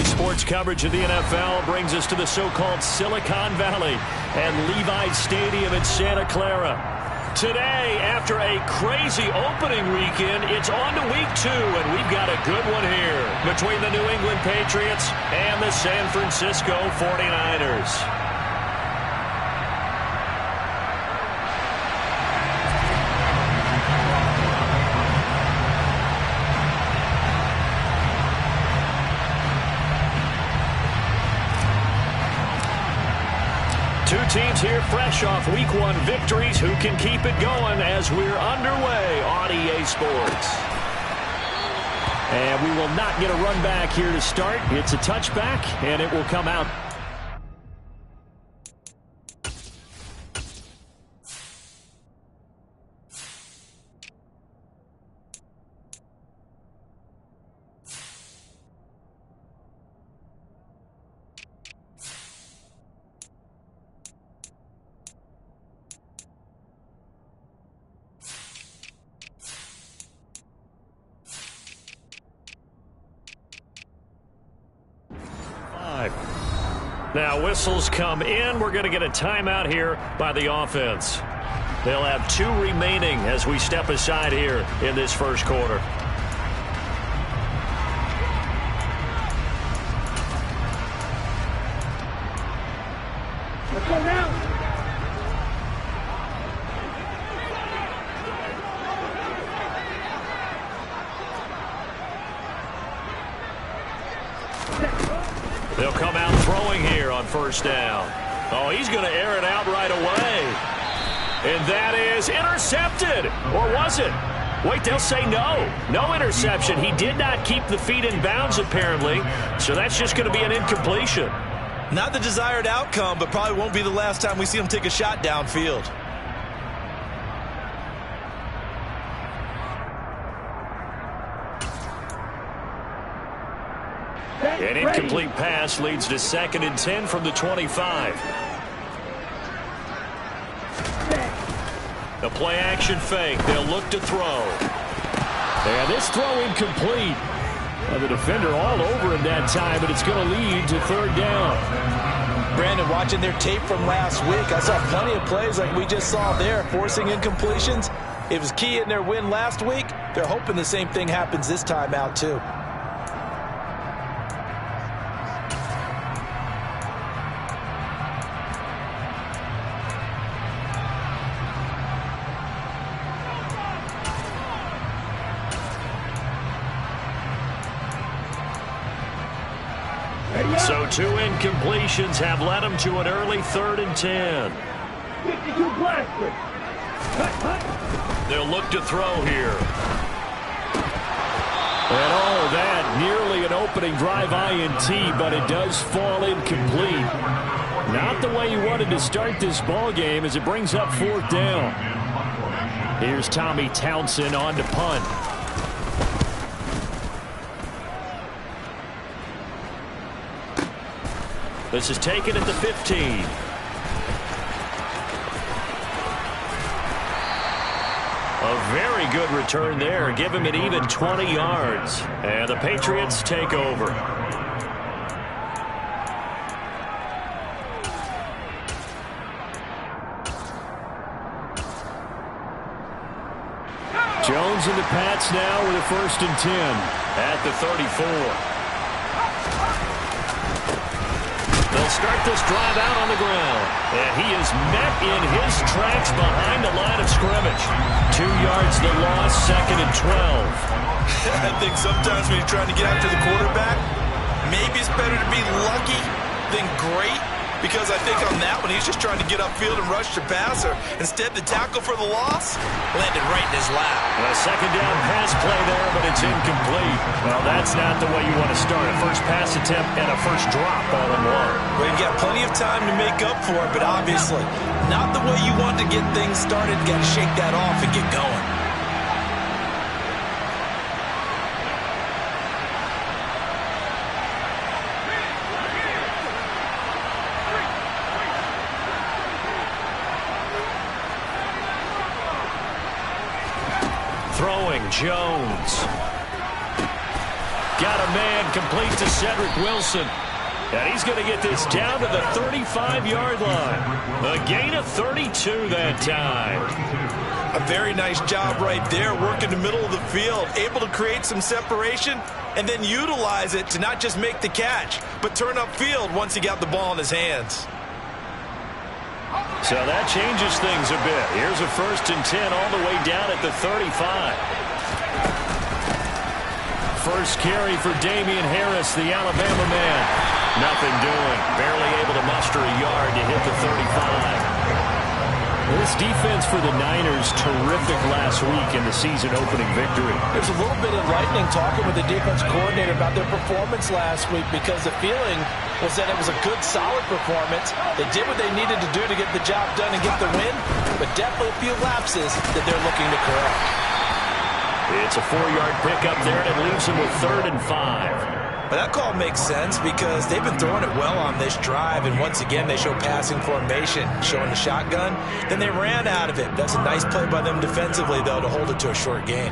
Today's sports coverage of the NFL brings us to the so-called Silicon Valley and Levi's Stadium in Santa Clara. Today, after a crazy opening weekend, it's on to week 2, and we've got a good one here between the New England Patriots and the San Francisco 49ers. Two teams here fresh off week 1 victories. Who can keep it going as we're underway on EA Sports? And we will not get a run back here to start. It's a touchback, and it will come out. Now whistles come in. We're going to get a timeout here by the offense. They'll have 2 remaining as we step aside here in this first quarter. Let's go now. They'll come out throwing here on first down. Oh, he's going to air it out right away. And that is intercepted. Or was it? Wait, they'll say no. No interception. He did not keep the feet in bounds, apparently. So that's just going to be an incompletion. Not the desired outcome, but probably won't be the last time we see him take a shot downfield. An incomplete pass leads to 2nd and 10 from the 25. The play action fake. They'll look to throw. And this throw incomplete. The defender all over him that time, but it's going to lead to 3rd down. Brandon, watching their tape from last week, I saw plenty of plays like we just saw there, forcing incompletions. It was key in their win last week. They're hoping the same thing happens this time out, too. So 2 incompletions have led them to an early 3rd and 10. 52 blaster. They'll look to throw here. And all of that, nearly an opening drive INT, but it does fall incomplete. Not the way you wanted to start this ball game as it brings up 4th down. Here's Tommy Townsend on to punt. This is taken at the 15. A very good return there. Give him an even 20 yards. And the Patriots take over. Jones and the Pats now with a 1st and 10 at the 34. They'll start this drive out on the ground. And he is met in his tracks behind the line of scrimmage. 2 yards the loss, 2nd and 12. I think sometimes when you're trying to get after the quarterback, maybe it's better to be lucky than great. Because I think on that one, he's just trying to get upfield and rush the passer. Instead, the tackle for the loss landed right in his lap. A 2nd down pass play there, but it's incomplete. Well, that's not the way you want to start. A first pass attempt and a first drop all in one. Well, you've got plenty of time to make up for it, but obviously not the way you want to get things started. Got to shake that off and get going. Throwing Jones. Got a man complete to Cedric Wilson. And he's going to get this down to the 35-yard line. A gain of 32 that time. A very nice job right there, working the middle of the field, able to create some separation and then utilize it to not just make the catch, but turn upfield once he got the ball in his hands. So that changes things a bit. Here's a 1st and 10 all the way down at the 35. First carry for Damian Harris, the Alabama man. Nothing doing. Barely able to muster a yard to hit the 35. This defense for the Niners, terrific last week in the season-opening victory. There's a little bit enlightening talking with the defense coordinator about their performance last week because the feeling was that it was a good, solid performance. They did what they needed to do to get the job done and get the win, but definitely a few lapses that they're looking to correct. It's a 4-yard pickup there, and it leaves them with 3rd and 5. But that call makes sense because they've been throwing it well on this drive, and once again they show passing formation, showing the shotgun. Then they ran out of it. That's a nice play by them defensively, though, to hold it to a short gain.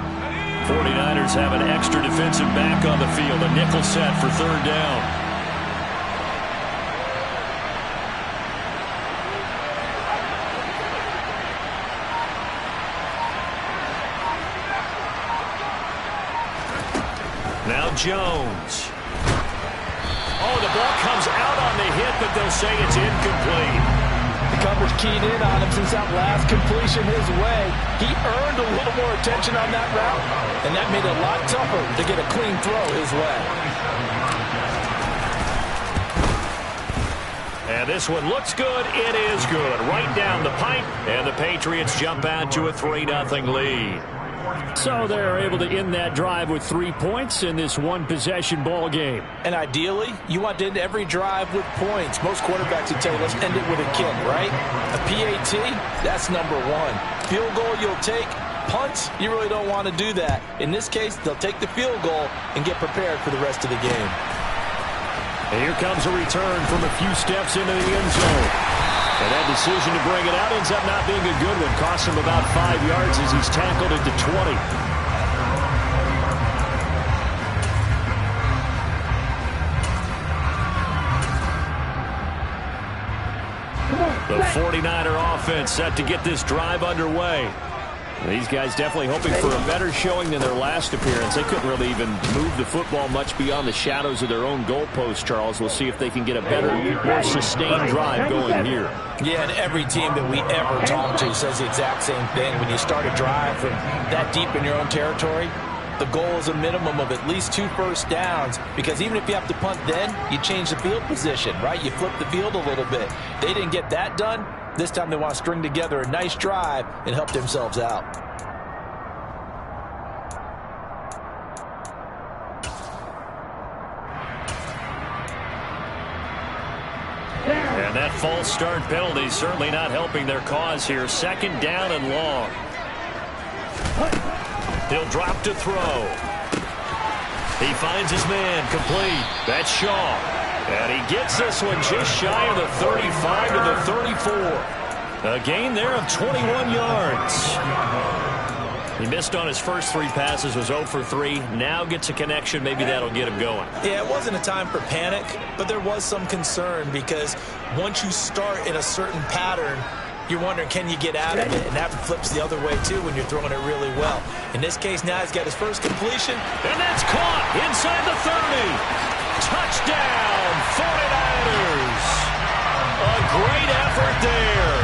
49ers have an extra defensive back on the field, a nickel set for 3rd down. Now Jones. Oh, the ball comes out on the hit, but they'll say it's incomplete. The coverage keyed in on him since that last completion his way. He earned a little more attention on that route, and that made it a lot tougher to get a clean throw his way. And this one looks good. It is good. Right down the pipe, and the Patriots jump out to a 3-0 lead. So they're able to end that drive with 3 points in this one-possession ball game. And ideally, you want to end every drive with points. Most quarterbacks would tell you, let's end it with a kick, right? A PAT, that's number 1. Field goal you'll take. Punts, you really don't want to do that. In this case, they'll take the field goal and get prepared for the rest of the game. And here comes a return from a few steps into the end zone. And that decision to bring it out ends up not being a good one. Costs him about 5 yards as he's tackled at the 20. The 49er offense set to get this drive underway. These guys definitely hoping for a better showing than their last appearance. They couldn't really even move the football much beyond the shadows of their own goalpost, Charles. We'll see if they can get a better, more sustained drive going here. Yeah, and every team that we ever talk to says the exact same thing. When you start a drive from that deep in your own territory, the goal is a minimum of at least 2 first downs, because even if you have to punt then, you change the field position, right? You flip the field a little bit. They didn't get that done. This time they want to string together a nice drive and help themselves out. And that false start penalty certainly not helping their cause here. 2nd down and long. He'll drop to throw. He finds his man complete. That's Shaw. And he gets this one just shy of the 35 to the 34. A gain there of 21 yards. He missed on his first 3 passes, was 0 for 3. Now gets a connection. Maybe that'll get him going. Yeah, it wasn't a time for panic, but there was some concern because once you start in a certain pattern, you're wondering, can you get out of it? And that flips the other way, too, when you're throwing it really well. In this case, now he's got his first completion. And that's caught inside the 30. Touchdown, 49ers. A great effort there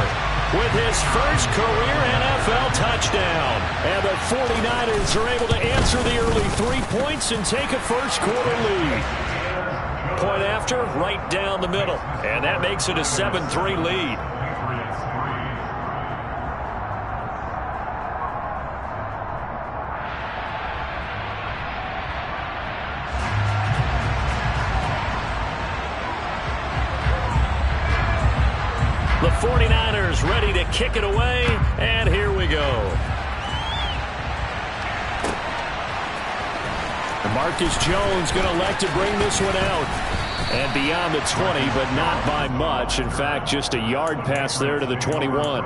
with his first career NFL touchdown. And the 49ers are able to answer the early 3 points and take a first-quarter lead. Point after, right down the middle. And that makes it a 7-3 lead. The 49ers ready to kick it away, and here we go. Marcus Jones going to elect to bring this one out. And beyond the 20, but not by much. In fact, just a yard pass there to the 21.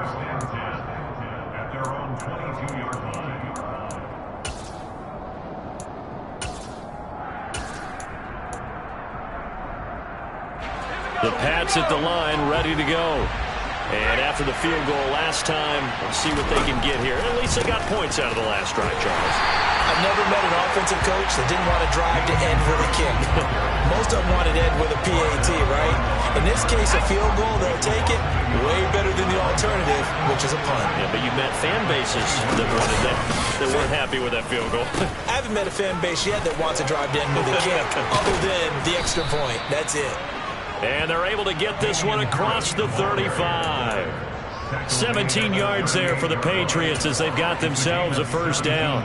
The Pats at the line, ready to go. And after the field goal last time, let's see what they can get here. At least they got points out of the last drive, Charles. I've never met an offensive coach that didn't want to drive to end with a kick. Most of them wanted to end with a PAT, right? In this case, a field goal, they'll take it. Way better than the alternative, which is a punt. Yeah, but you've met fan bases that wanted that, that weren't happy with that field goal. I haven't met a fan base yet that wants to drive to end with a kick, other than the extra point. That's it. And they're able to get this one across the 35. 17 yards there for the Patriots as they've got themselves a first down.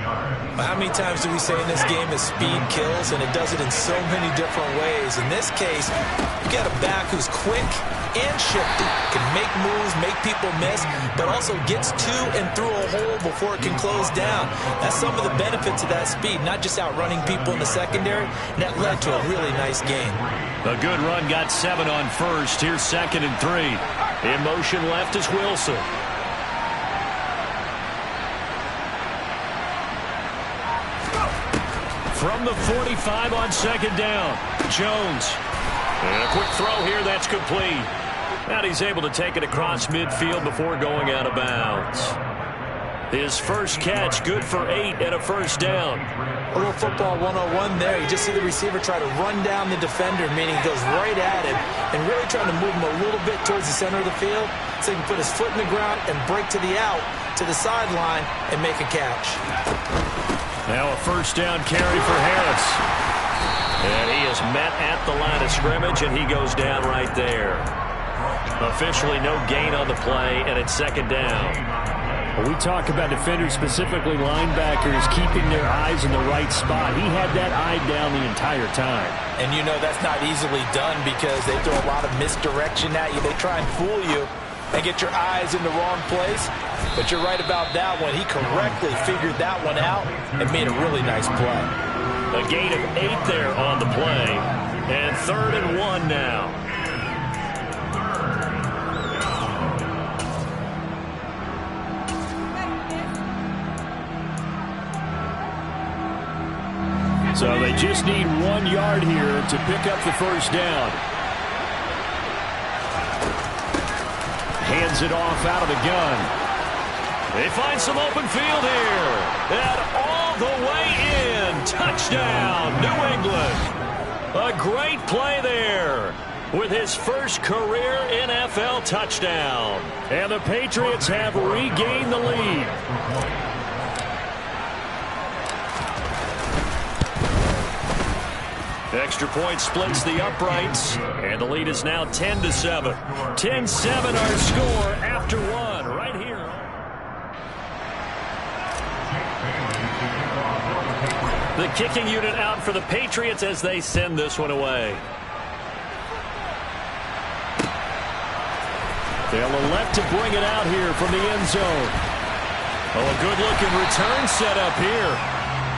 How many times do we say in this game that speed kills, and it does it in so many different ways? In this case, you've got a back who's quick and shifty, can make moves, make people miss, but also gets to and through a hole before it can close down. That's some of the benefits of that speed, not just outrunning people in the secondary, and that led to a really nice game. A good run, got 7 on first. Here's 2nd and 3. In motion left is Wilson. From the 45 on 2nd down, Jones. And a quick throw here, that's complete. And he's able to take it across midfield before going out of bounds. His first catch, good for 8 and a first down. A little football 101 there. You just see the receiver try to run down the defender, meaning he goes right at him and really trying to move him a little bit towards the center of the field so he can put his foot in the ground and break to the out, to the sideline, and make a catch. Now a first down carry for Harris. And he is met at the line of scrimmage, and he goes down right there. Officially no gain on the play, and it's 2nd down. When we talk about defenders, specifically linebackers, keeping their eyes in the right spot. He had that eye down the entire time. And you know that's not easily done because they throw a lot of misdirection at you. They try and fool you and get your eyes in the wrong place. But you're right about that one. He correctly figured that one out and made a really nice play. A gain of 8 there on the play. And 3rd and 1 now. So they just need 1 yard here to pick up the first down. Hands it off out of the gun. They find some open field here. And all the way in. Touchdown, New England. A great play there with his first career NFL touchdown. And the Patriots have regained the lead. Extra point splits the uprights, and the lead is now 10-7. 10-7 our score after 1 right here. The kicking unit out for the Patriots as they send this one away. They'll elect to bring it out here from the end zone. Oh, a good-looking return set up here.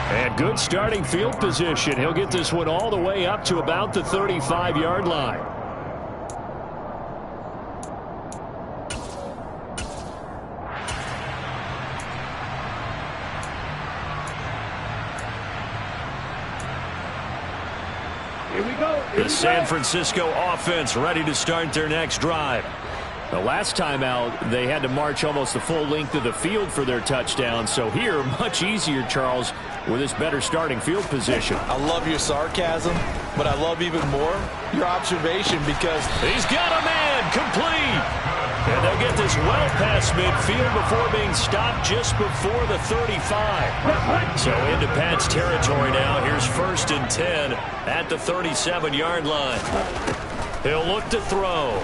And good starting field position. He'll get this one all the way up to about the 35-yard line. Here we go. The San Francisco offense ready to start their next drive. The last time out, they had to march almost the full length of the field for their touchdown. So here, much easier, Charles, with this better starting field position. I love your sarcasm, but I love even more your observation because he's got a man complete. And they'll get this well past midfield before being stopped just before the 35. So into Pat's territory now. Here's 1st and 10 at the 37-yard line. He'll look to throw.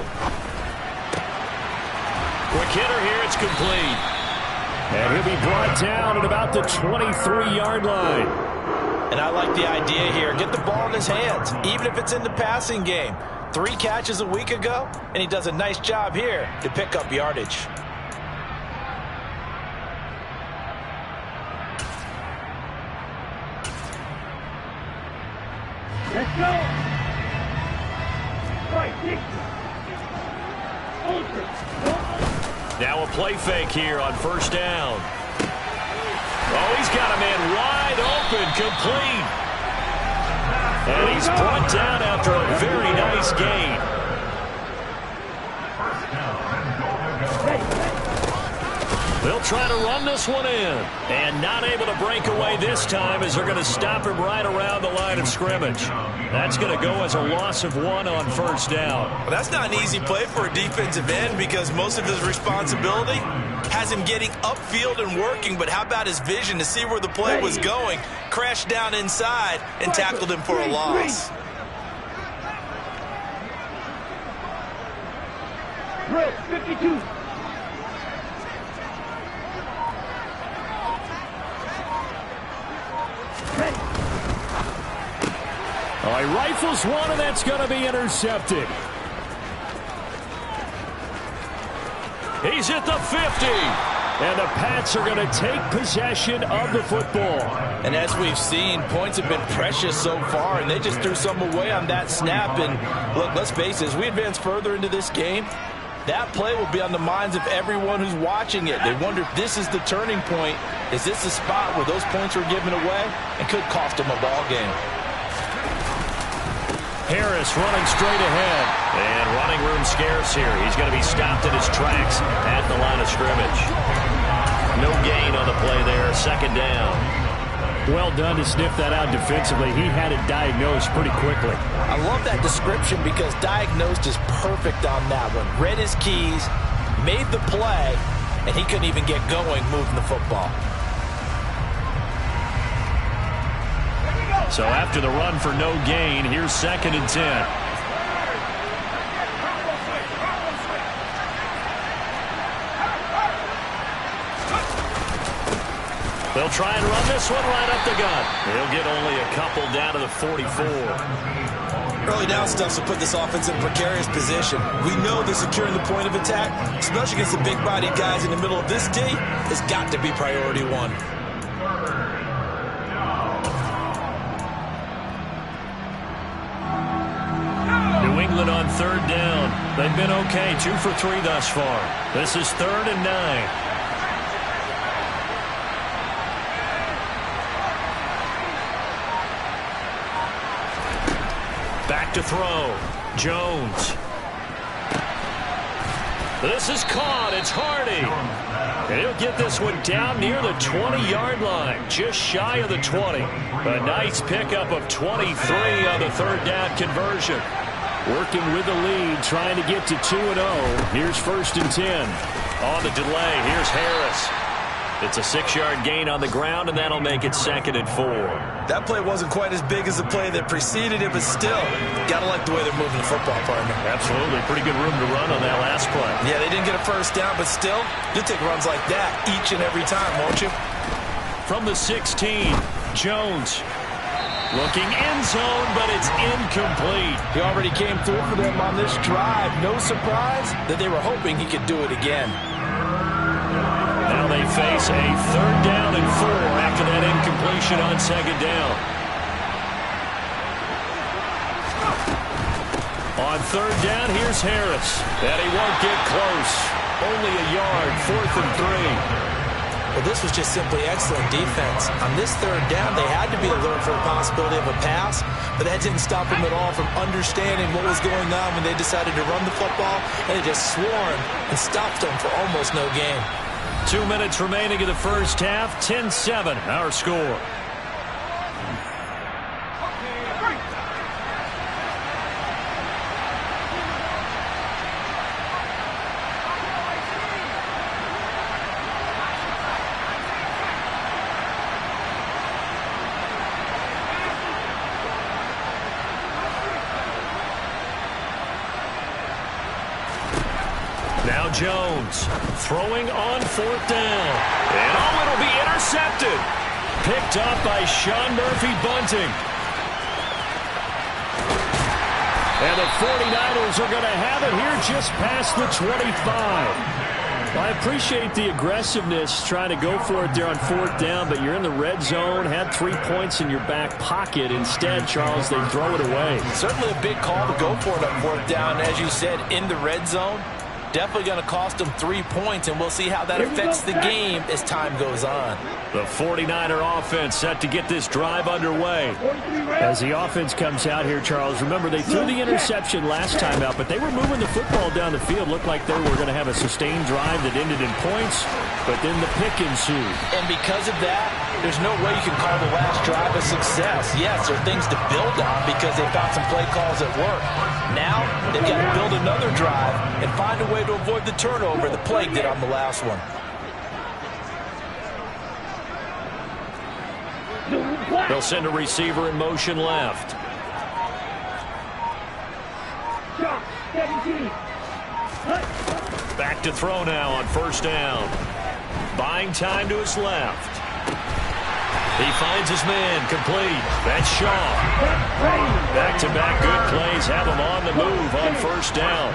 Quick hitter here, it's complete. And he'll be brought down at about the 23-yard line. And I like the idea here. Get the ball in his hands, even if it's in the passing game. 3 catches a week ago, and he does a nice job here to pick up yardage. Let's go. Right, 60. Ultra. Now a play fake here on 1st down. Oh, he's got a man wide open, complete. And he's brought down after a very nice gain. They'll try to run this one in. And not able to break away this time as they're going to stop him right around the line of scrimmage. That's going to go as a loss of 1 on first down. Well, that's not an easy play for a defensive end because most of his responsibility has him getting upfield and working. But how about his vision to see where the play was going? Crashed down inside and tackled him for a loss. Red 52. All right, rifles one, and that's going to be intercepted. He's at the 50. And the Pats are going to take possession of the football. And as we've seen, points have been precious so far, and they just threw some away on that snap. And look, let's face it, as we advance further into this game, that play will be on the minds of everyone who's watching it. They wonder if this is the turning point. Is this the spot where those points were given away and could cost them a ball game? Harris running straight ahead. And running room scarce here. He's going to be stopped in his tracks at the line of scrimmage. No gain on the play there. Second down. Well done to sniff that out defensively. He had it diagnosed pretty quickly. I love that description because diagnosed is perfect on that one. Read his keys, made the play, and he couldn't even get going moving the football. So after the run for no gain, here's 2nd and 10. They'll try and run this one right up the gut. He'll get only a couple down to the 44. Early down stuff will put this offense in a precarious position. We know they're securing the point of attack, especially against the big-bodied guys in the middle of this D. It's got to be priority 1. New England on 3rd down. They've been okay, 2 for 3 thus far. This is 3rd and 9. Back to throw. Jones. This is caught. It's Hardy. And he'll get this one down near the 20-yard line, just shy of the 20. A nice pickup of 23 on the 3rd down conversion. Working with the lead, trying to get to 2-0. Here's 1st and 10. On the delay, here's Harris. It's a 6-yard gain on the ground, and that'll make it 2nd and 4. That play wasn't quite as big as the play that preceded it, but still, gotta like the way they're moving the football, partner. Absolutely. Pretty good room to run on that last play. Yeah, they didn't get a first down, but still, you'll take runs like that each and every time, won't you? From the 16, Jones. Looking end zone, but it's incomplete. He already came through for them on this drive. No surprise that they were hoping he could do it again. Now they face a 3rd down and 4 after that incompletion on 2nd down. On 3rd down, here's Harris. And he won't get close. Only a yard, 4th and 3. Well, this was just simply excellent defense. On this 3rd down, they had to be alert for the possibility of a pass, but that didn't stop them at all from understanding what was going on when they decided to run the football, and they just swarmed and stopped them for almost no gain. 2 minutes remaining in the first half, 10-7, our score. Now Jones throwing on 4th down. And it'll be intercepted. Picked up by Sean Murphy-Bunting. And the 49ers are going to have it here just past the 25. I appreciate the aggressiveness trying to go for it there on 4th down, but you're in the red zone, had 3 points in your back pocket. Instead, Charles, they throw it away. Certainly a big call to go for it on 4th down. As you said, in the red zone. Definitely going to cost them 3 points, and we'll see how that affects the game as time goes on. The 49er offense set to get this drive underway. As the offense comes out here, Charles, remember they threw the interception last time out, but they were moving the football down the field. Looked like they were going to have a sustained drive that ended in points, but then the pick ensued. And because of that, there's no way you can call the last drive a success. Yes, there are things to build on because they found some play calls that work. Now, they've got to build another drive and find a way to avoid the turnover the plague did on the last one. They'll send a receiver in motion left. Back to throw now on first down. Buying time to his left. He finds his man, complete. That's Shaw. Back-to-back good plays have him on the move on first down.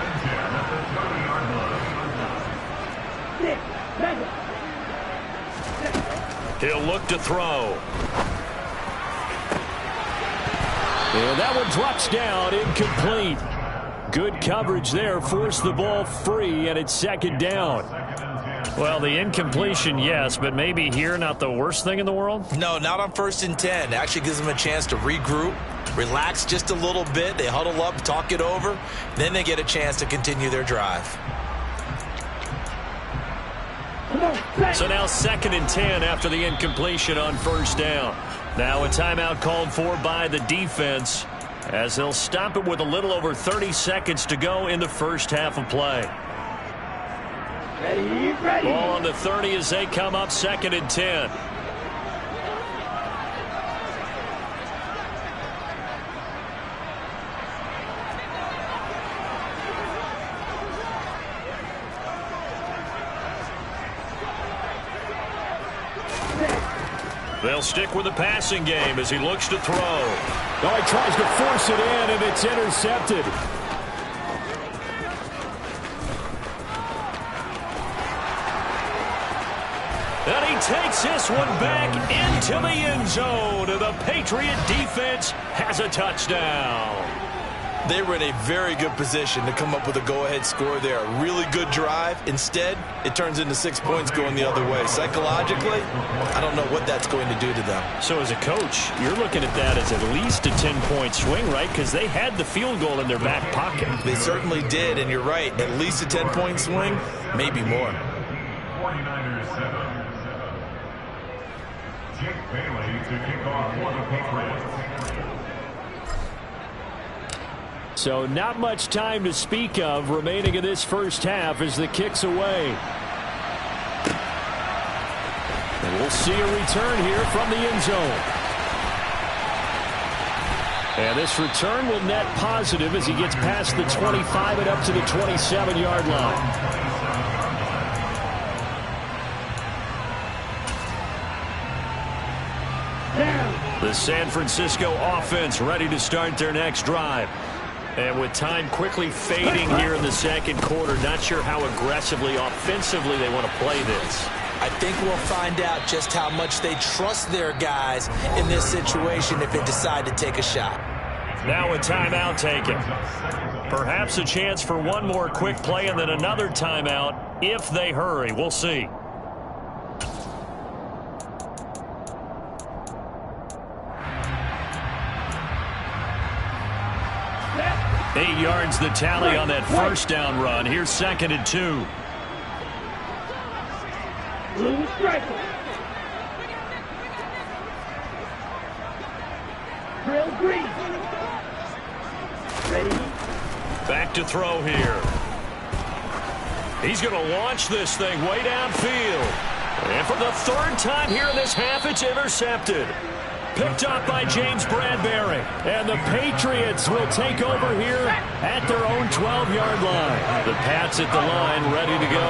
He'll look to throw. And that one drops down, incomplete. Good coverage there, forced the ball free, and it's second down. Well, the incompletion, yes, but maybe here not the worst thing in the world? No, not on 1st and 10. Actually gives them a chance to regroup, relax just a little bit. They huddle up, talk it over. Then they get a chance to continue their drive. So now 2nd and 10 after the incompletion on first down. Now a timeout called for by the defense as they'll stop it with a little over 30 seconds to go in the first half of play. Ball on the 30 as they come up 2nd and 10. They'll stick with the passing game as he looks to throw. Oh, he tries to force it in, and it's intercepted. And he takes this one back into the end zone. And the Patriot defense has a touchdown. They were in a very good position to come up with a go-ahead score there. A really good drive. Instead, it turns into 6 points going the other way. Psychologically, I don't know what that's going to do to them. So as a coach, you're looking at that as at least a 10-point swing, right? Because they had the field goal in their back pocket. They certainly did, and you're right. At least a 10-point swing, maybe more. 49ers 7. Jake Bailey to kick off for the Patriots. So not much time to speak of remaining in this first half as the kick's away. And we'll see a return here from the end zone. And this return will net positive as he gets past the 25 and up to the 27-yard line. The San Francisco offense ready to start their next drive. And with time quickly fading here in the second quarter, not sure how aggressively, offensively they want to play this. I think we'll find out just how much they trust their guys in this situation if they decide to take a shot. Now a timeout taken. Perhaps a chance for one more quick play and then another timeout if they hurry. We'll see. Eight yards the tally on that first down run. Here's 2nd and 2. Blue striker. Drill green. Ready. Back to throw here. He's going to launch this thing way downfield. And for the 3rd time here in this half, it's intercepted. Picked up by James Bradbury. And the Patriots will take over here at their own 12-yard line. The Pats at the line ready to go.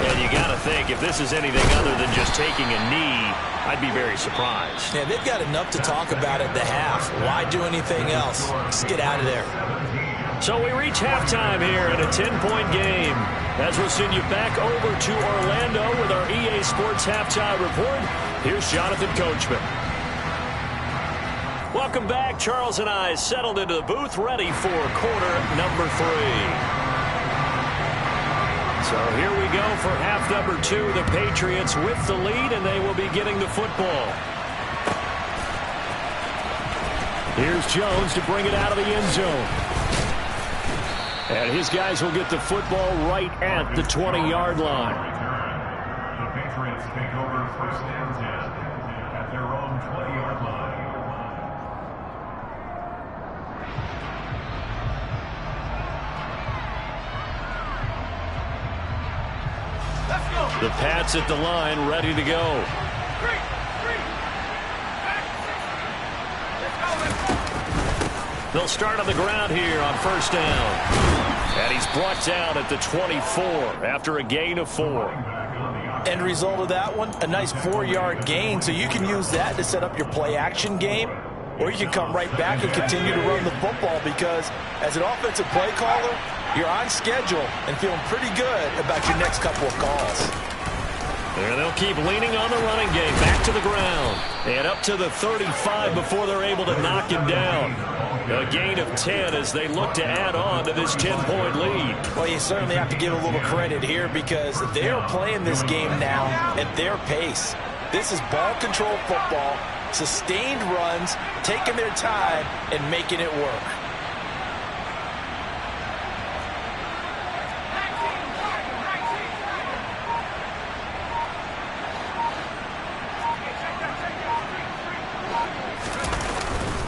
And you got to think, if this is anything other than just taking a knee, I'd be very surprised. Yeah, they've got enough to talk about at the half. Why do anything else? Just get out of there. So we reach halftime here in a 10-point game. As we'll send you back over to Orlando with our EA Sports Halftime Report, here's Jonathan Coachman. Welcome back. Charles and I settled into the booth, ready for quarter number 3. So here we go for half number 2. The Patriots with the lead, and they will be getting the football. Here's Jones to bring it out of the end zone. And his guys will get the football right at the 20-yard line. The Patriots take over first and 10 at their own 20-yard line. The Pats at the line, ready to go. They'll start on the ground here on first down. And he's brought down at the 24 after a gain of 4. End result of that one, a nice 4-yard gain. So you can use that to set up your play-action game, or you can come right back and continue to run the football, because as an offensive play caller, you're on schedule and feeling pretty good about your next couple of calls. And they'll keep leaning on the running game. Back to the ground. And up to the 35 before they're able to knock him down. A gain of 10 as they look to add on to this 10-point lead. Well, you certainly have to give a little credit here, because they're playing this game now at their pace. This is ball control football, sustained runs, taking their time, and making it work.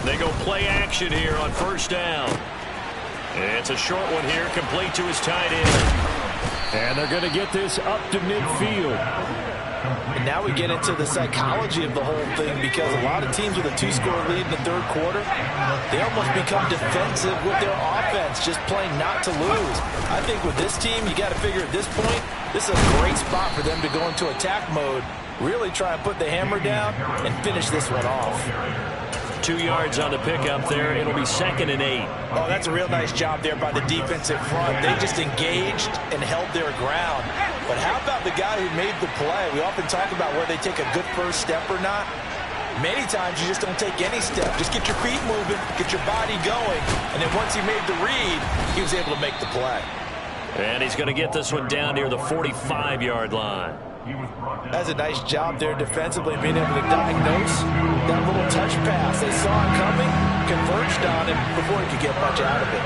They go play action here on first down. It's a short one here, complete to his tight end. And they're going to get this up to midfield. And now we get into the psychology of the whole thing, because a lot of teams with a 2-score lead in the third quarter, they almost become defensive with their offense, just playing not to lose. I think with this team, you got to figure at this point, this is a great spot for them to go into attack mode, really try and put the hammer down and finish this one off. 2 yards on the pickup there. It'll be 2nd and 8. Oh, that's a real nice job there by the defensive front. They just engaged and held their ground. But how about the guy who made the play? We often talk about whether they take a good first step or not. Many times you just don't take any step. Just get your feet moving, get your body going, and then once he made the read, he was able to make the play. And he's going to get this one down near the 45-yard line. That's a nice job there defensively, being able to diagnose that little touch pass. They saw it coming, converged on him before he could get much out of it.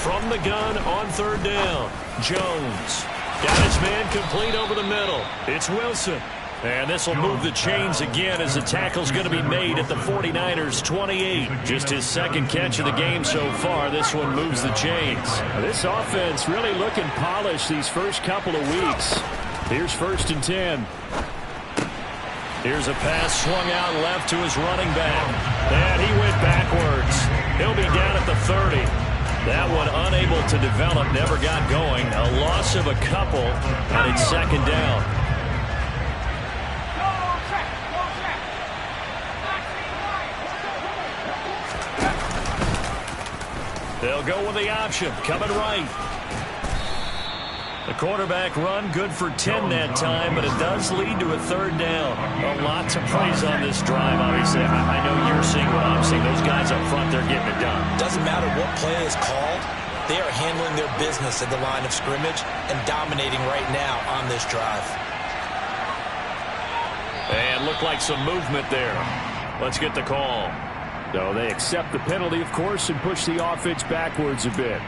From the gun on third down, Jones got his man complete over the middle. It's Wilson. And this will move the chains again as the tackle's going to be made at the 49ers' 28. Just his second catch of the game so far. This one moves the chains. This offense really looking polished these first couple of weeks. Here's 1st and 10. Here's a pass swung out left to his running back. And he went backwards. He'll be down at the 30. That one unable to develop, never got going. A loss of a couple, and it's 2nd down. They'll go with the option, coming right. The quarterback run, good for 10 that time, but it does lead to a 3rd down. A lot to praise on this drive, obviously. I know you're seeing what I'm seeing. Those guys up front, they're getting it done. Doesn't matter what play is called. They are handling their business at the line of scrimmage and dominating right now on this drive. And looked like some movement there. Let's get the call. So they accept the penalty, of course, and push the offense backwards a bit.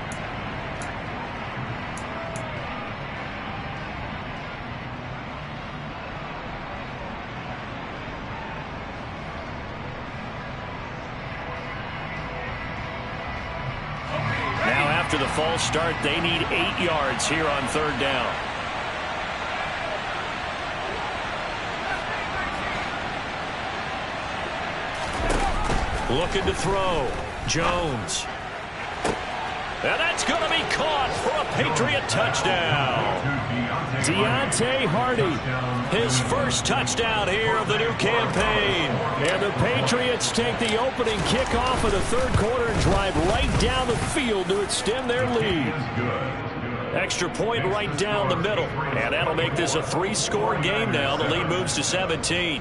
Now after the false start, they need 8 yards here on 3rd down. Looking to throw. Jones. And that's going to be caught for a Patriot touchdown. Deontay Hardy. His first touchdown here of the new campaign. And the Patriots take the opening kickoff of the 3rd quarter and drive right down the field to extend their lead. Extra point right down the middle. And that'll make this a 3-score game now. The lead moves to 17.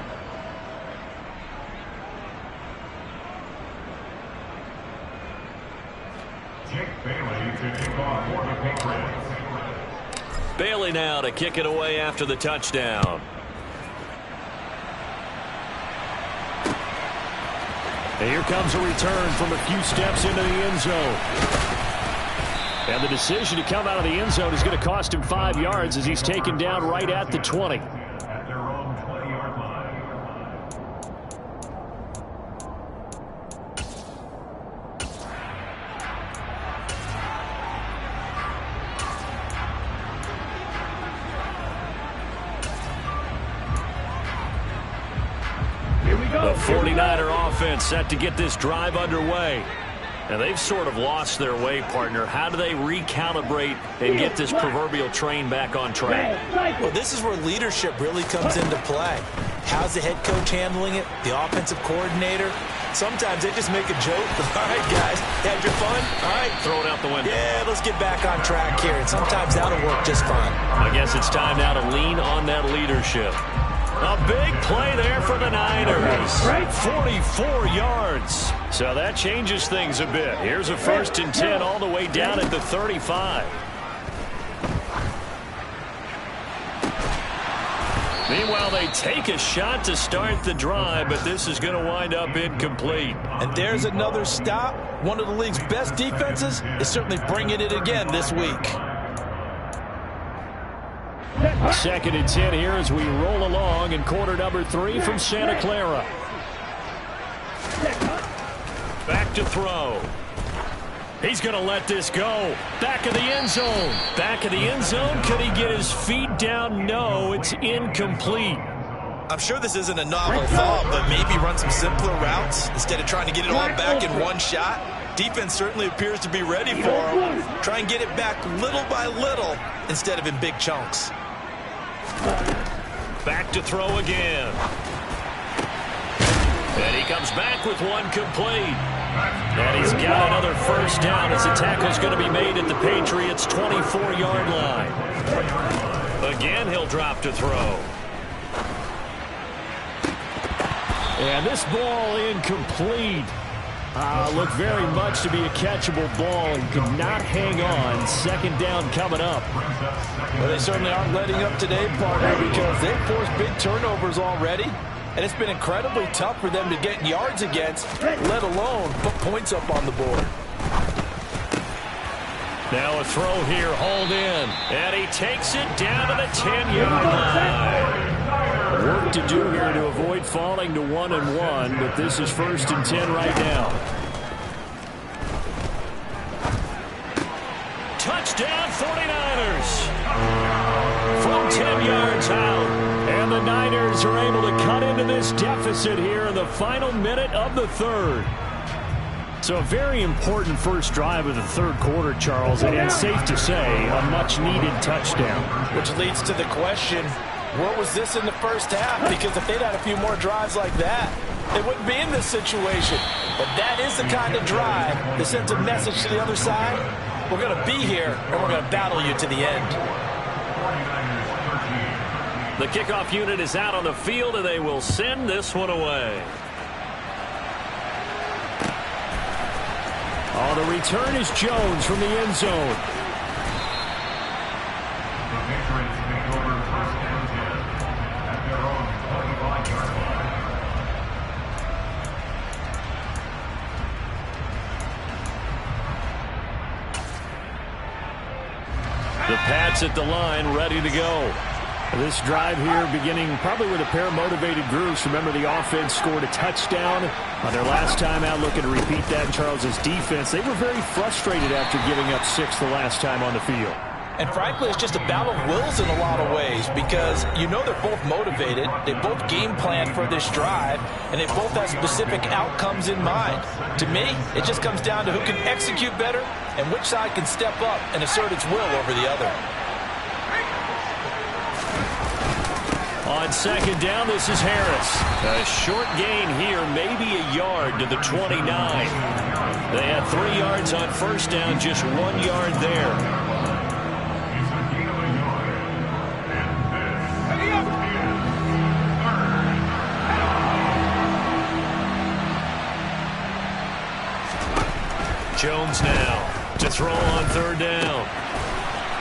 Jake Bailey to kick off for the Patriots. Bailey now to kick it away after the touchdown. And here comes a return from a few steps into the end zone. And the decision to come out of the end zone is going to cost him 5 yards as he's taken down right at the 20. At their own 20-yard line. The 49er offense set to get this drive underway. And they've sort of lost their way, partner. How do they recalibrate and get this proverbial train back on track? Well, this is where leadership really comes into play. How's the head coach handling it? The offensive coordinator? Sometimes they just make a joke. All right, guys, had your fun? All right. Throw it out the window. Yeah, let's get back on track here. And sometimes that'll work just fine. I guess it's time now to lean on that leadership. A big play there for the Niners. 44 yards. So that changes things a bit. Here's a 1st and 10 all the way down at the 35. Meanwhile, they take a shot to start the drive, but this is going to wind up incomplete. And there's another stop. One of the league's best defenses is certainly bringing it again this week. 2nd and 10 here as we roll along in quarter number 3 from Santa Clara. Back to throw. He's going to let this go. Back of the end zone. Back of the end zone. Could he get his feet down? No, it's incomplete. I'm sure this isn't a novel thought, but maybe run some simpler routes instead of trying to get it all back in one shot. Defense certainly appears to be ready for him. Try and get it back little by little instead of in big chunks. Back to throw again. And he comes back with one complete. And he's got another 1st down as the tackle's going to be made at the Patriots' 24-yard line. Again, he'll drop to throw. And this ball incomplete. Looked very much to be a catchable ball and could not hang on. 2nd down coming up. Well, they certainly aren't letting up today, partner, because they've forced big turnovers already. And it's been incredibly tough for them to get yards against, let alone put points up on the board. Now a throw here, hauled in. And he takes it down to the 10-yard line. Work to do here to avoid falling to 1-1, but this is 1st and 10 right now. Touchdown 49ers. From 10 yards out. And the Niners are able to cut into this deficit here in the final minute of the 3rd. So a very important first drive of the 3rd quarter, Charles, and safe to say, a much-needed touchdown. Which leads to the question, where was this in the 1st half? Because if they'd had a few more drives like that, they wouldn't be in this situation. But that is the kind of drive that sends a message to the other side. We're going to be here, and we're going to battle you to the end. The kickoff unit is out on the field, and they will send this one away. Oh, the return is Jones from the end zone. The Patriots take over 1st and 10 at their own 25-yard line. The Pats at the line, ready to go. This drive here beginning probably with a pair of motivated groups. Remember, the offense scored a touchdown on their last time out, looking to repeat that in Charles's defense. They were very frustrated after giving up 6 the last time on the field. And frankly, it's just a battle of wills in a lot of ways because you know they're both motivated, they both game plan for this drive, and they both have specific outcomes in mind. To me, it just comes down to who can execute better and which side can step up and assert its will over the other. On 2nd down, this is Harris. A short gain here, maybe a yard to the 29. They had 3 yards on 1st down, just 1 yard there. Jones now. to throw on third down.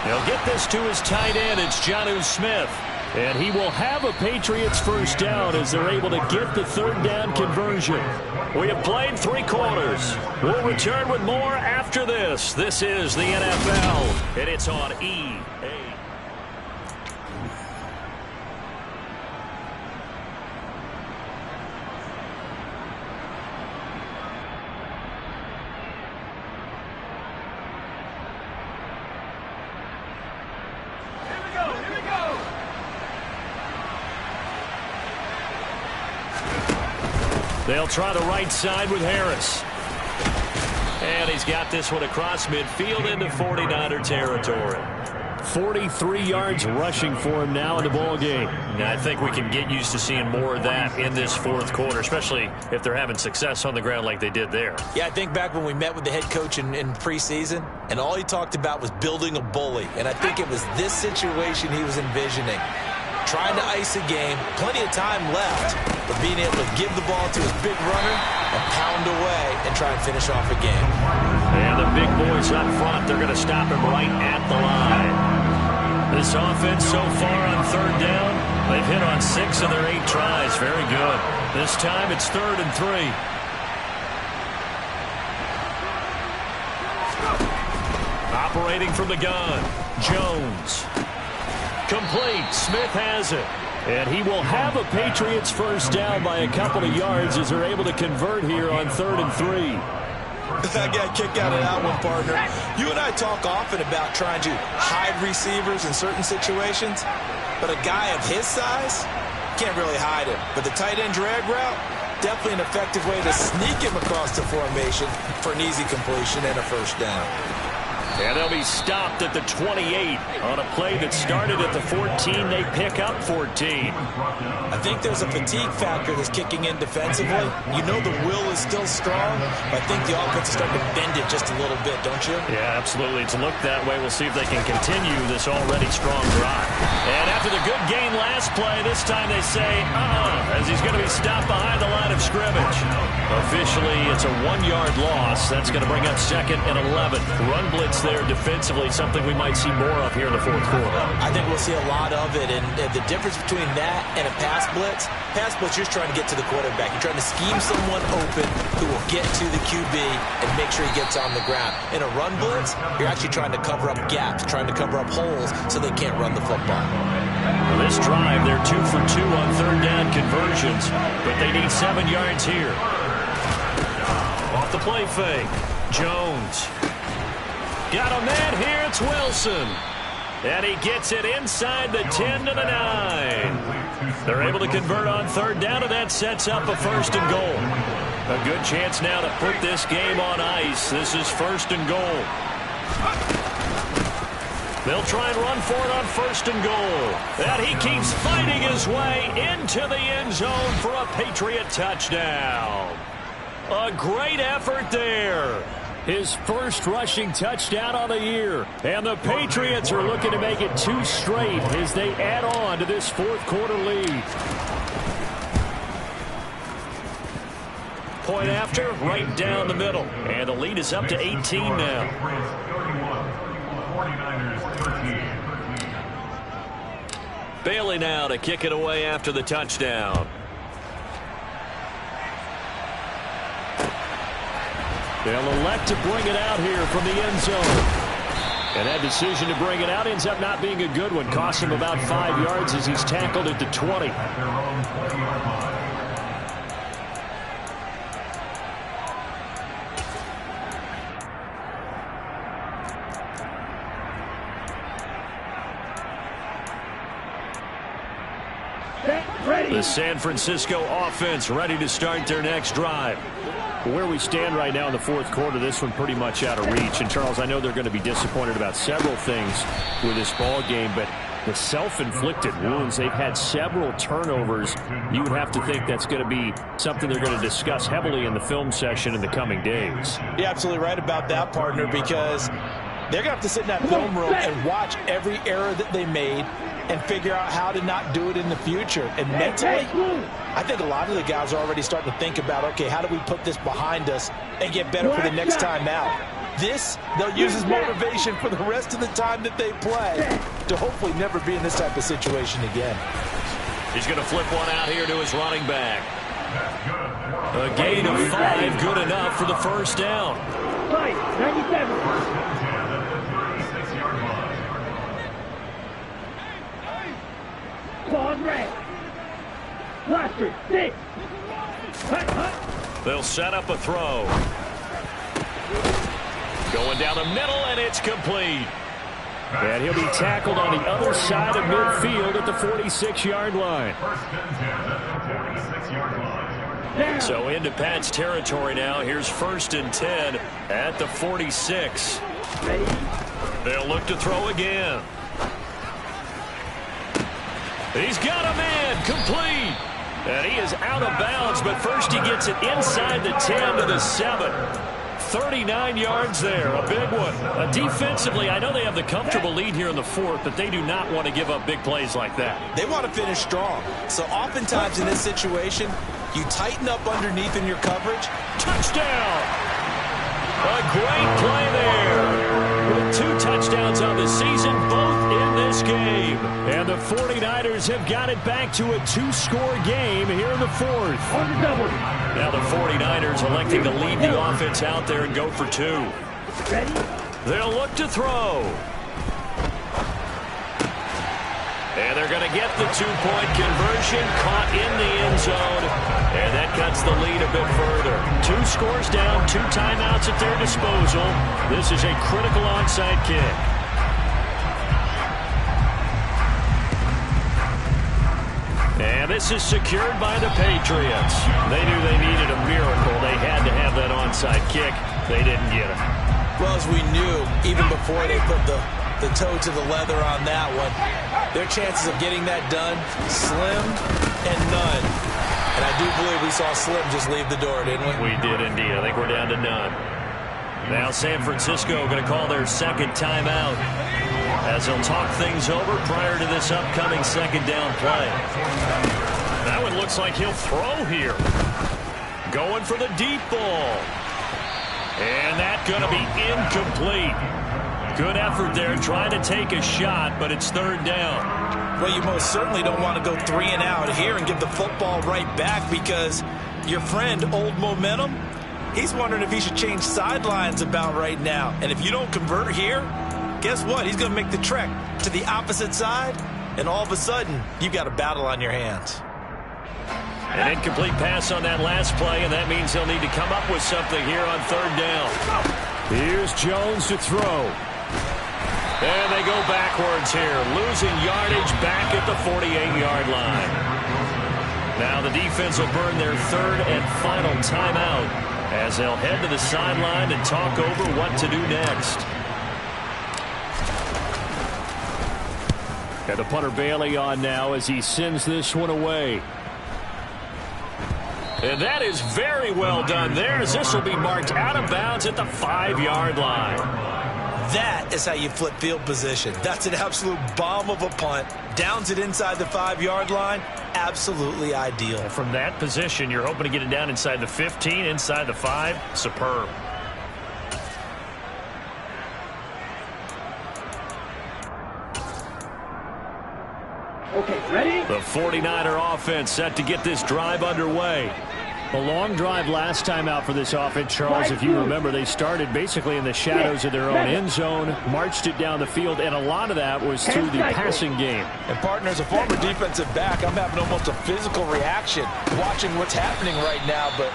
He'll get this to his tight end. It's Jonnu Smith. And he will have a Patriots first down as they're able to get the third down conversion. We have played 3 quarters. We'll return with more after this. This is the NFL, and it's on EA. They'll try the right side with Harris. And he's got this one across midfield into 49er territory. 43 yards rushing for him now in the ball game. Now, I think we can get used to seeing more of that in this fourth quarter, especially if they're having success on the ground like they did there. Yeah, I think back when we met with the head coach in preseason, and all he talked about was building a bully. And I think it was this situation he was envisioning. Trying to ice a game, plenty of time left, but being able to give the ball to his big runner and pound away and try and finish off a game. And the big boys up front, they're going to stop him right at the line. This offense so far on third down, they've hit on 6 of their 8 tries. Very good. This time it's 3rd and 3. Operating from the gun, Jones. Complete. Smith has it. And he will have a Patriots first down by a couple of yards as they're able to convert here on 3rd and 3. I got a kick out of that one, partner. You and I talk often about trying to hide receivers in certain situations, but a guy of his size can't really hide him. But the tight end drag route, definitely an effective way to sneak him across the formation for an easy completion and a first down. And they'll be stopped at the 28 on a play that started at the 14. They pick up 14. I think there's a fatigue factor that's kicking in defensively. You know the will is still strong, but I think the offense is starting to bend it just a little bit, don't you? Yeah, absolutely. It's looked that way. We'll see if they can continue this already strong drive. And after the good gain last play, this time they say, as he's going to be stopped behind the line of scrimmage. Officially, it's a 1-yard loss. That's going to bring up 2nd and 11. Run blitz there defensively, something we might see more of here in the fourth quarter. I think we'll see a lot of it, and the difference between that and a pass blitz, you're just trying to get to the quarterback. You're trying to scheme someone open who will get to the QB and make sure he gets on the ground. In a run blitz, you're actually trying to cover up gaps, trying to cover up holes so they can't run the football. Well, this drive, they're 2 for 2 on third down conversions, but they need 7 yards here. Off the play fake, Jones. Got a man here, it's Wilson. And he gets it inside the 10 to the 9. They're able to convert on third down, and that sets up a 1st and goal. A good chance now to put this game on ice. This is 1st and goal. They'll try and run for it on 1st and goal. And he keeps fighting his way into the end zone for a Patriot touchdown. A great effort there. His first rushing touchdown on the year. And the Patriots are looking to make it 2 straight as they add on to this fourth quarter lead. Point after, right down the middle. And the lead is up to 18 now. 49ers 13. Bailey now to kick it away after the touchdown. They'll elect to bring it out here from the end zone. And that decision to bring it out ends up not being a good one. Costs him about 5 yards as he's tackled at the 20. The San Francisco offense ready to start their next drive. Where we stand right now in the fourth quarter, this one pretty much out of reach. And, Charles, I know they're going to be disappointed about several things with this ball game, but the self-inflicted wounds, they've had several turnovers. You would have to think that's going to be something they're going to discuss heavily in the film session in the coming days. You're absolutely right about that, partner, because They're going to have to sit in that film room and watch every error that they made and figure out how to not do it in the future. And mentally, I think a lot of the guys are already starting to think about, okay, how do we put this behind us and get better for the next time out? This, they'll use as motivation for the rest of the time that they play to hopefully never be in this type of situation again. He's going to flip one out here to his running back. A gain of 5, good enough for the first down. 97. Claude red. Blaster, 6. They'll set up a throw. Going down the middle, and it's complete. And he'll be tackled on the other side of midfield at the 46-yard line. So into Pat's territory now. Here's 1st and 10 at the 46. They'll look to throw again. He's got a man, complete. And he is out of bounds, but first he gets it inside the 10 to the 7. 39 yards there, a big one. Defensively, I know they have the comfortable lead here in the 4th, but they do not want to give up big plays like that. They want to finish strong. So oftentimes in this situation, you tighten up underneath in your coverage. Touchdown! A great play there. With 2 touchdowns on the season, both in this game. And the 49ers have got it back to a 2-score game here in the 4th. Now the 49ers electing to lead the offense out there and go for 2. They'll look to throw. And they're going to get the 2-point conversion, caught in the end zone. And that cuts the lead a bit further. 2 scores down, 2 timeouts at their disposal. This is a critical onside kick. And this is secured by the Patriots. They knew they needed a miracle. They had to have that onside kick. They didn't get it. Well, as we knew, even before they put the toe to the leather on that one, their chances of getting that done, slim and none. And I do believe we saw Slim just leave the door, didn't we? We did indeed. I think we're down to none. Now San Francisco going to call their 2nd timeout as they'll talk things over prior to this upcoming 2nd down play. That one looks like he'll throw here. Going for the deep ball. And that's going to be incomplete. Good effort there trying to take a shot, but it's 3rd down. Well, you most certainly don't want to go 3 and out here and give the football right back because your friend, Old Momentum, he's wondering if he should change sidelines about right now. And if you don't convert here, guess what? He's going to make the trek to the opposite side, and all of a sudden, you've got a battle on your hands. An incomplete pass on that last play, and that means they'll need to come up with something here on 3rd down. Here's Jones to throw. And they go backwards here, losing yardage back at the 48-yard line. Now the defense will burn their 3rd and final timeout as they'll head to the sideline and talk over what to do next. And the punter Bailey on now as he sends this one away. And that is very well done there as this will be marked out of bounds at the 5-yard line. That is how you flip field position. That's an absolute bomb of a punt. Downs it inside the 5-yard line. Absolutely ideal. And from that position, you're hoping to get it down inside the 15, inside the 5. Superb. Okay, ready? The 49er offense set to get this drive underway. A long drive last time out for this offense, Charles. If you remember, they started basically in the shadows of their own end zone, marched it down the field, and a lot of that was through the passing game. And, partner, as a former defensive back, I'm having almost a physical reaction watching what's happening right now. But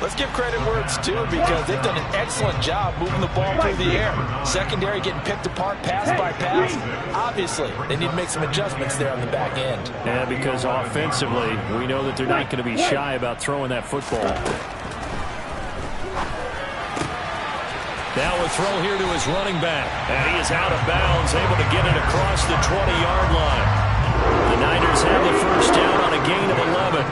let's give credit where it's due because they've done an excellent job moving the ball through the air. Secondary getting picked apart pass by pass. Obviously, they need to make some adjustments there on the back end. Yeah, because offensively, we know that they're not going to be shy about throwing that football. Now a throw here to his running back. And he is out of bounds, able to get it across the 20-yard line. The Niners have the first down on a gain of 11.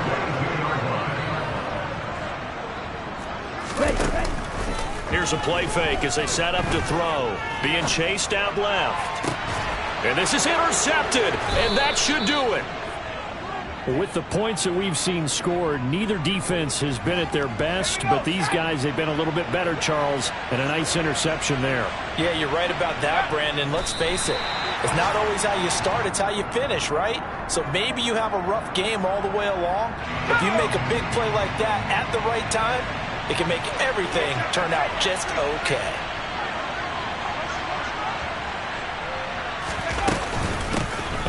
Here's a play fake as they set up to throw. Being chased out left. And this is intercepted, and that should do it. With the points that we've seen scored, neither defense has been at their best, but these guys, they've been a little bit better, Charles, and a nice interception there. Yeah, you're right about that, Brandon. Let's face it. It's not always how you start, it's how you finish, right? So maybe you have a rough game all the way along. If you make a big play like that at the right time, it can make everything turn out just okay.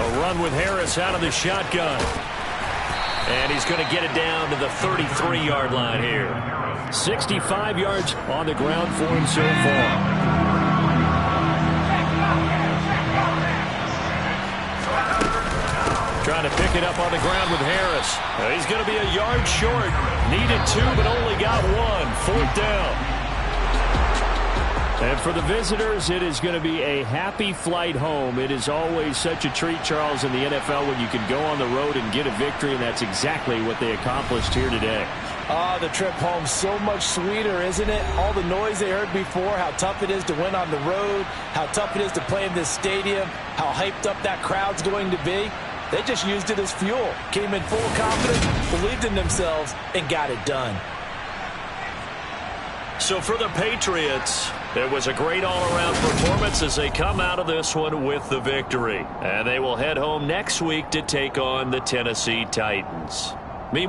A run with Harris out of the shotgun. And he's going to get it down to the 33-yard line here. 65 yards on the ground for him so far. Trying to pick it up on the ground with Harris. He's going to be a yard short. Needed 2, but only got 1. 4th down. And for the visitors, it is going to be a happy flight home. It is always such a treat, Charles, in the NFL when you can go on the road and get a victory, and that's exactly what they accomplished here today. The trip home so much sweeter, isn't it? All the noise they heard before, how tough it is to win on the road, how tough it is to play in this stadium, how hyped up that crowd's going to be. They just used it as fuel, came in full confidence, believed in themselves, and got it done. So for the Patriots, it was a great all-around performance as they come out of this one with the victory. And they will head home next week to take on the Tennessee Titans.